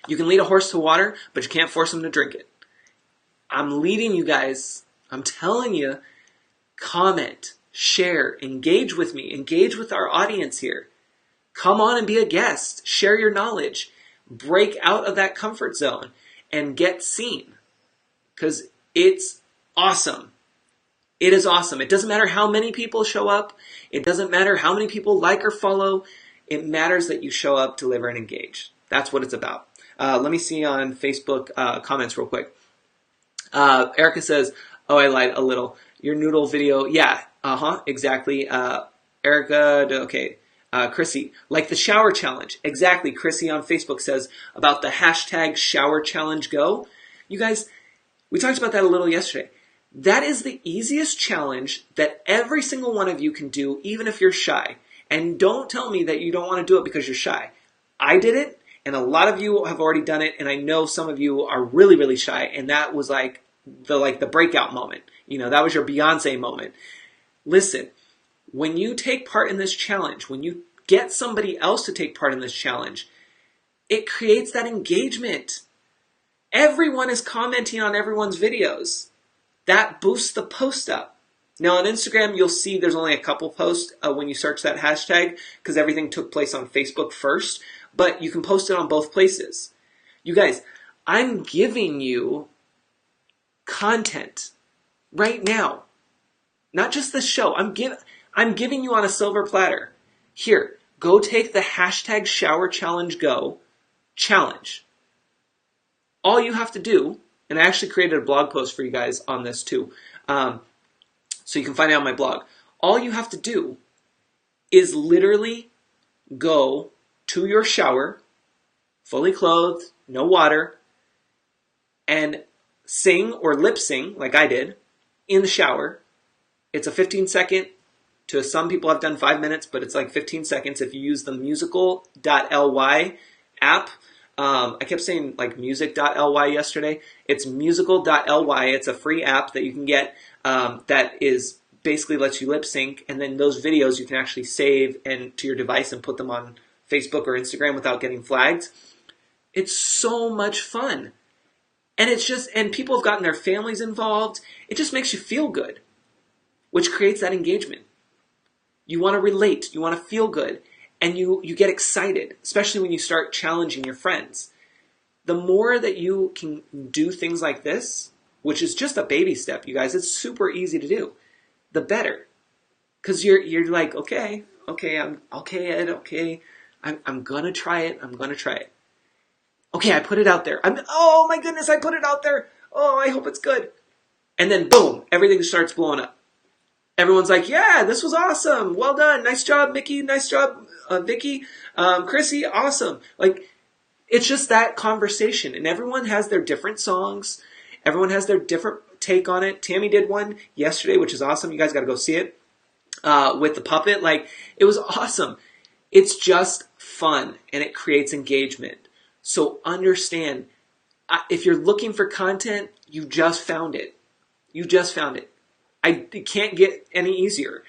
you can lead a horse to water, but you can't force him to drink it. I'm leading you guys. I'm telling you, comment, share, engage with me, engage with our audience here. Come on and be a guest. Share your knowledge. Break out of that comfort zone and get seen, because it's awesome. It is awesome. It doesn't matter how many people show up. It doesn't matter how many people like or follow. It matters that you show up, deliver, and engage. That's what it's about. Let me see on Facebook comments real quick. Erica says, oh, I lied a little. Your noodle video, yeah, exactly. Erica, okay. Chrissy, like the shower challenge. Exactly. Chrissy on Facebook says about the hashtag shower challenge go. You guys, we talked about that a little yesterday. That is the easiest challenge that every single one of you can do, even if you're shy. And don't tell me that you don't want to do it because you're shy. I did it, and a lot of you have already done it, and I know some of you are really, really shy, and that was like the breakout moment. That was your Beyonce moment. Listen, when you take part in this challenge, when you get somebody else to take part in this challenge, it creates that engagement. Everyone is commenting on everyone's videos. That boosts the post up. Now on Instagram, you'll see there's only a couple posts when you search that hashtag because everything took place on Facebook first, but you can post it on both places. You guys, I'm giving you content right now. Not just the show. I'm giving you on a silver platter. Here, go take the hashtag shower challenge go challenge. All you have to do, and I actually created a blog post for you guys on this too, so you can find it on my blog. All you have to do is literally go to your shower, fully clothed, no water, and sing or lip sing, like I did, in the shower. It's a 15-second, to some people I've done 5 minutes, but it's like 15 seconds if you use the musical.ly app. I kept saying like music.ly yesterday. It's musical.ly. It's a free app that you can get that is basically lets you lip sync, and then those videos you can actually save and to your device and put them on Facebook or Instagram without getting flagged. It's so much fun. And people have gotten their families involved. It just makes you feel good, which creates that engagement. You want to relate, you want to feel good, and you get excited, especially when you start challenging your friends. The more that you can do things like this, which is just a baby step, you guys, it's super easy to do, the better. Because you're like, okay, I'm gonna try it. Okay, I put it out there. Oh my goodness, I put it out there. Oh, I hope it's good. And then boom, everything starts blowing up. Everyone's like, yeah, this was awesome. Well done. Nice job, Mickey. Nice job, Vicky. Chrissy, awesome. Like, it's just that conversation. And everyone has their different songs. Everyone has their different take on it. Tammy did one yesterday, which is awesome. You guys got to go see it with the puppet. Like, it was awesome. It's just fun, and it creates engagement. So understand, if you're looking for content, you just found it. You just found it. It can't get any easier.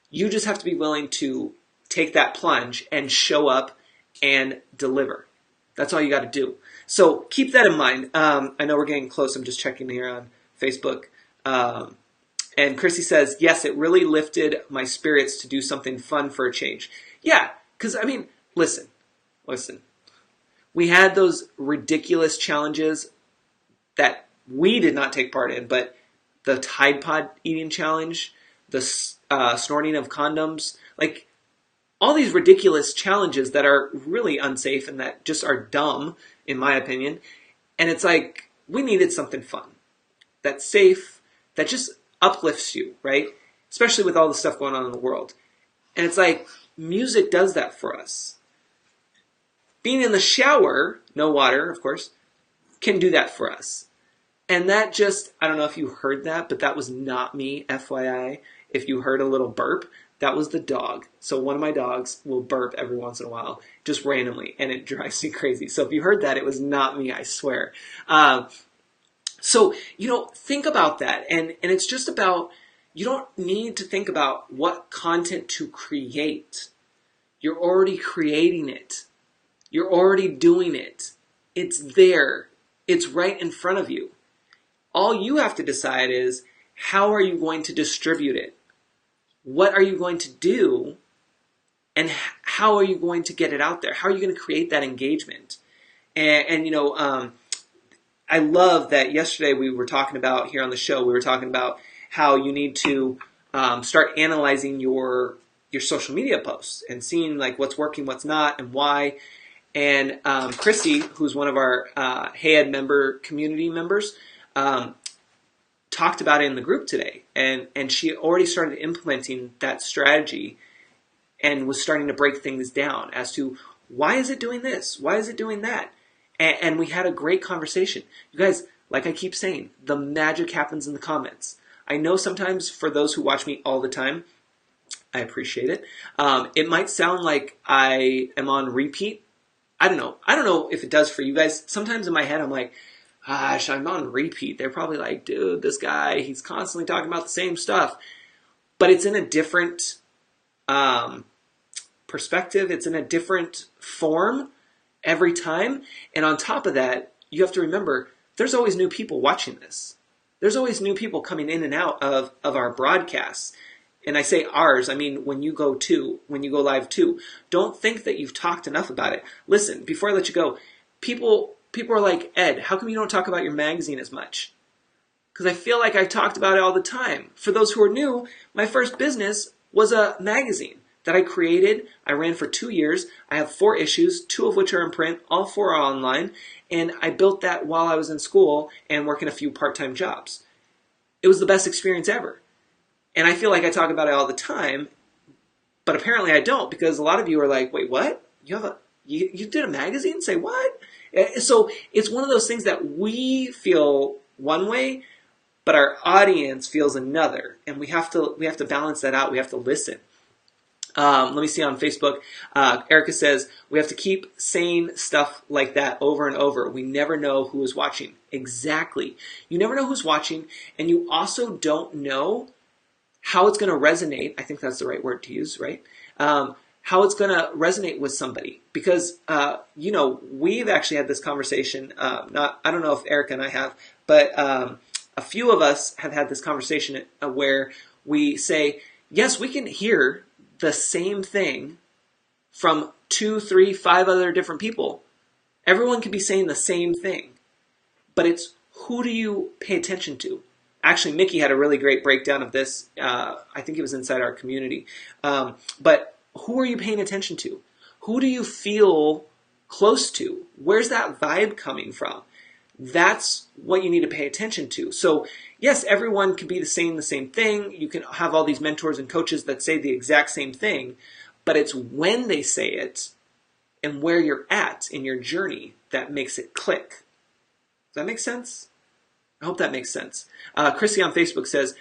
You just have to be willing to take that plunge and show up and deliver. That's all you got to do. So keep that in mind. I know we're getting close. I'm just checking here on Facebook. And Chrissy says, yes, it really lifted my spirits to do something fun for a change. Yeah, because, I mean, listen. We had those ridiculous challenges that we did not take part in, but the Tide Pod eating challenge, the snorting of condoms, like all these ridiculous challenges that are really unsafe and that just are dumb, in my opinion. And it's like, we needed something fun, that's safe, that just uplifts you, right? Especially with all the stuff going on in the world. And it's like, music does that for us. Being in the shower, no water, of course, can do that for us. And that just, I don't know if you heard that, but that was not me, FYI. If you heard a little burp, that was the dog. So one of my dogs will burp every once in a while, just randomly, and it drives me crazy. So if you heard that, it was not me, I swear. So, think about that. And it's just about, you don't need to think about what content to create. You're already creating it. You're already doing it. It's there. It's right in front of you. All you have to decide is, how are you going to distribute it? What are you going to do? And how are you going to get it out there? How are you going to create that engagement? And I love that yesterday we were talking about, here on the show, we were talking about how you need to start analyzing your social media posts and seeing like what's working, what's not, and why. And Chrissy, who's one of our Hey Ed community members, talked about it in the group today, and she already started implementing that strategy and was starting to break things down as to why is it doing this? Why is it doing that? And we had a great conversation. You guys, like I keep saying, the magic happens in the comments. I know sometimes for those who watch me all the time, I appreciate it. It might sound like I am on repeat. I don't know if it does for you guys. Sometimes in my head, I'm like, gosh, I'm on repeat. They're probably like, dude, this guy, he's constantly talking about the same stuff. but it's in a different perspective. It's in a different form every time. And on top of that, you have to remember there's always new people watching this. There's always new people coming in and out of our broadcasts. And I say ours, I mean when you go live too. Don't think that you've talked enough about it. Listen, before I let you go, people are like, Ed, how come you don't talk about your magazine as much? Because I feel like I've talked about it all the time. For those who are new, my first business was a magazine that I created. I ran for 2 years. I have 4 issues, 2 of which are in print, all 4 are online. And I built that while I was in school and working a few part-time jobs. It was the best experience ever. And I feel like I talk about it all the time, but apparently I don't, because a lot of you are like, wait, what? You did a magazine? Say what? So it's one of those things that we feel one way, but our audience feels another. And we have to balance that out. We have to listen. Let me see on Facebook. Erica says, we have to keep saying stuff like that over and over. We never know who is watching. Exactly. You never know who's watching, and you also don't know how it's going to resonate. I think that's the right word to use, right? How it's going to resonate with somebody. Because, we've actually had this conversation. I don't know if Erica and I have, but a few of us have had this conversation where we say, yes, we can hear the same thing from 2, 3, 5 other different people. Everyone can be saying the same thing, but it's who do you pay attention to? Actually, Mickey had a really great breakdown of this. I think it was inside our community. But who are you paying attention to? Who do you feel close to? Where's that vibe coming from? That's what you need to pay attention to. So yes, everyone can be saying the same thing. You can have all these mentors and coaches that say the exact same thing, but it's when they say it and where you're at in your journey that makes it click. Does that make sense? I hope that makes sense. Chrissy on Facebook says,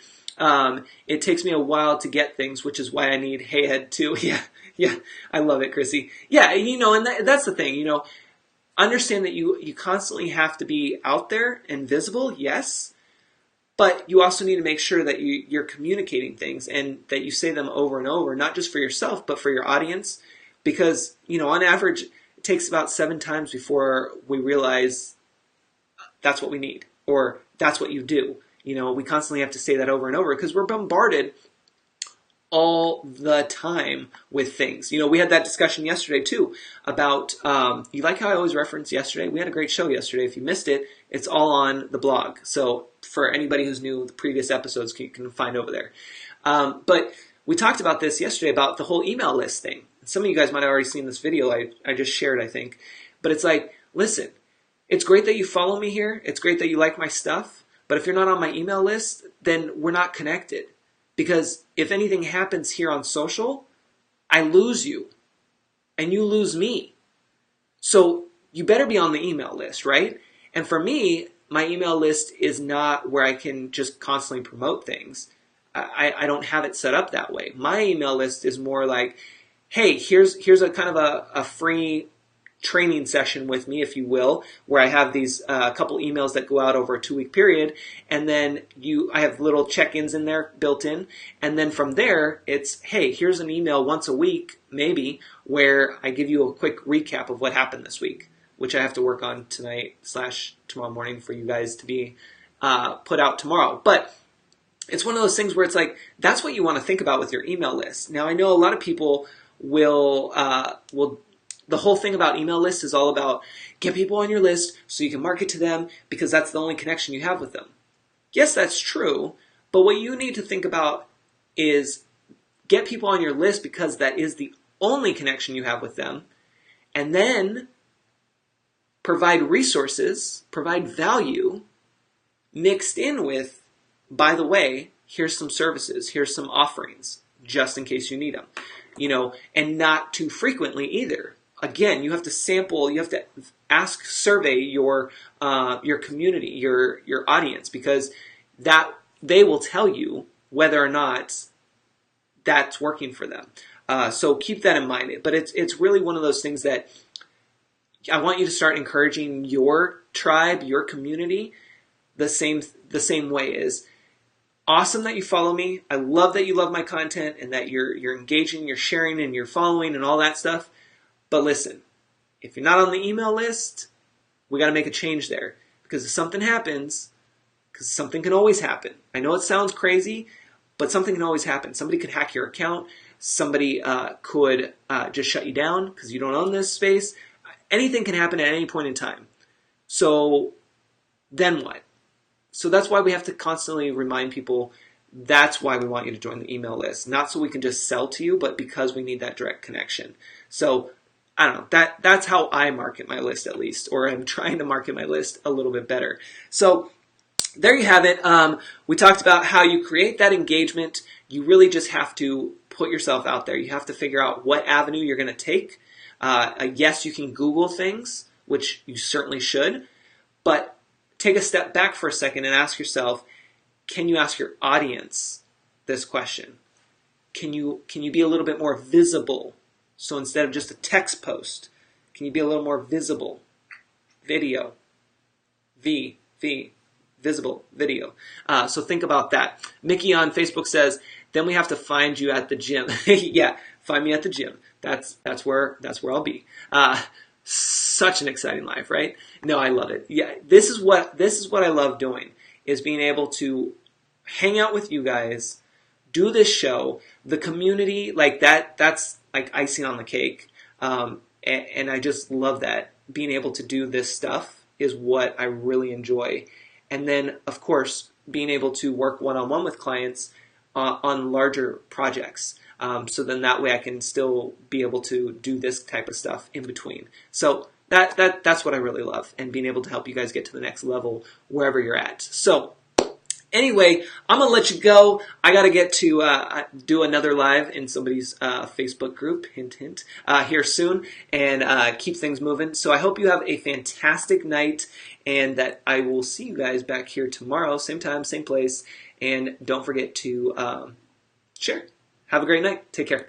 it takes me a while to get things, which is why I need Hey Ed too. Yeah, I love it, Chrissy. Yeah, and that's the thing, understand that you constantly have to be out there and visible, yes, but you also need to make sure that you're communicating things and that you say them over and over, not just for yourself, but for your audience, because, on average, it takes about 7 times before we realize that's what we need, or that's what you do. We constantly have to say that over and over because we're bombarded all the time with things. We had that discussion yesterday too about, you like how I always reference yesterday? We had a great show yesterday. If you missed it, it's all on the blog. So for anybody who's new, the previous episodes you can find over there. But we talked about this yesterday about the whole email list thing. Some of you guys might have already seen this video I just shared, I think. But it's like, listen, it's great that you follow me here. It's great that you like my stuff. But if you're not on my email list, then we're not connected. Because if anything happens here on social, I lose you and you lose me. So you better be on the email list, right? And for me, my email list is not where I can just constantly promote things. I don't have it set up that way. My email list is more like, hey, here's a kind of a free training session with me, if you will, where I have these couple emails that go out over a 2-week period, and then I have little check-ins in there built in, and then from there it's, hey, here's an email once a week, maybe, where I give you a quick recap of what happened this week, which I have to work on tonight/tomorrow morning for you guys to be put out tomorrow. But it's one of those things where it's like, that's what you want to think about with your email list. Now, I know a lot of people will the whole thing about email lists is all about get people on your list so you can market to them because that's the only connection you have with them. Yes, that's true, but what you need to think about is get people on your list because that is the only connection you have with them, and then provide resources, provide value mixed in with, by the way, here's some services, here's some offerings, just in case you need them, and not too frequently either. Again, you have to sample, you have to survey your community, your audience, because that they will tell you whether or not that's working for them. So keep that in mind. But it's really one of those things that I want you to start encouraging your tribe, your community, the same way is awesome that you follow me. I love that you love my content and that you're engaging, you're sharing, and you're following and all that stuff. But listen, if you're not on the email list, we got to make a change there, because if something happens, because something can always happen. I know it sounds crazy, but something can always happen. Somebody could hack your account. Somebody could just shut you down because you don't own this space. Anything can happen at any point in time. So then what? So that's why we have to constantly remind people, that's why we want you to join the email list. Not so we can just sell to you, but because we need that direct connection. So I don't know, that's how I market my list, at least, or I'm trying to market my list a little bit better. So there you have it. We talked about how you create that engagement. You really just have to put yourself out there. You have to figure out what avenue you're going to take. Yes, you can Google things, which you certainly should, but take a step back for a second and ask yourself, can you ask your audience this question? Can you be a little bit more visible? So instead of just a text post, can you be a little more visible? Video. Visible video. So think about that. Mickey on Facebook says, then we have to find you at the gym. Yeah, find me at the gym. That's where I'll be. Such an exciting life, right? No, I love it. Yeah, this is what I love doing, is being able to hang out with you guys, do this show, the community, like that's like icing on the cake. And I just love that. Being able to do this stuff is what I really enjoy. And then, of course, being able to work one-on-one with clients on larger projects. So then that way I can still be able to do this type of stuff in between. So that's what I really love, and being able to help you guys get to the next level wherever you're at. So anyway, I'm going to let you go. I got to get to do another live in somebody's Facebook group, hint, hint, here soon, and keep things moving. So I hope you have a fantastic night, and that I will see you guys back here tomorrow, same time, same place. And don't forget to share. Have a great night. Take care.